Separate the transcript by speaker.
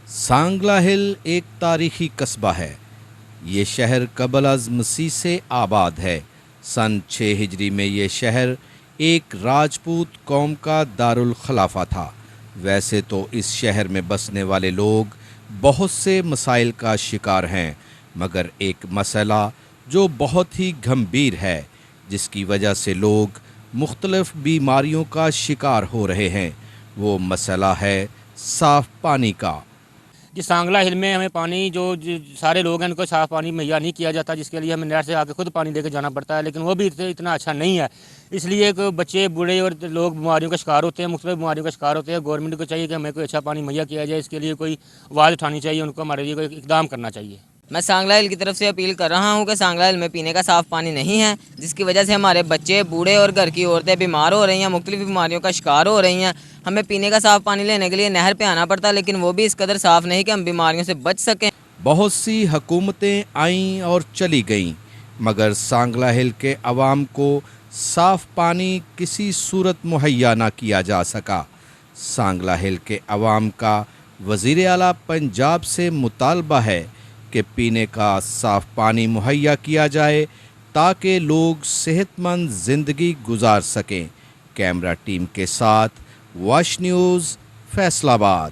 Speaker 1: سانگلا ہل ایک تاریخی قصبہ ہے۔ یہ شہر قبل از مسیح سے آباد ہے۔ سن 6 ہجری میں یہ شہر ایک راجپوت قوم کا دارالخلافہ تھا۔ ویسے تو اس شہر میں بسنے والے لوگ بہت سے مسائل کا شکار ہیں، مگر ایک مسئلہ جو بہت ہی گھمبیر ہے، جس کی وجہ سے لوگ مختلف بیماریوں کا شکار ہو رہے ہیں، وہ مسئلہ ہے صاف پانی کا۔
Speaker 2: سانگلا ہل میں ہمیں پانی جو سارے لوگ ہیں ان کو صاف پانی مہیا نہیں کیا جاتا، جس کے لیے ہمیں نہر سے آ کے خود پانی لے کے جانا پڑتا ہے، لیکن وہ بھی اتنا اچھا نہیں ہے۔ اس لیے کہ بچے بوڑھے اور لوگ بیماریوں کا شکار ہوتے ہیں، مختلف بیماریوں کا شکار ہوتے ہیں۔ گورنمنٹ کو چاہیے کہ ہمیں کوئی اچھا پانی مہیا کیا جائے، اس کے لیے کوئی آواز اٹھانی چاہیے، ان کو ہمارے لیے کوئی اقدام کرنا چاہیے۔
Speaker 3: میں سانگلا ہل کی طرف سے اپیل کر رہا ہوں کہ سانگلا ہل میں پینے کا صاف پانی نہیں ہے، جس کی وجہ سے ہمارے بچے بوڑھے اور گھر کی عورتیں بیمار ہو رہی ہیں، مختلف بیماریوں کا شکار ہو رہی ہیں۔ ہمیں پینے کا صاف پانی لینے کے لیے نہر پہ آنا پڑتا ہے، لیکن وہ بھی اس قدر صاف نہیں کہ ہم بیماریوں سے بچ سکیں۔
Speaker 1: بہت سی حکومتیں آئیں اور چلی گئیں، مگر سانگلا ہل کے عوام کو صاف پانی کسی صورت مہیا نہ کیا جا سکا۔ سانگلا ہل کے عوام کا وزیر اعلیٰ پنجاب سے مطالبہ ہے کہ پینے کا صاف پانی مہیا کیا جائے تاکہ لوگ صحت مند زندگی گزار سکیں۔ کیمرہ ٹیم کے ساتھ واش نیوز، فیصل آباد۔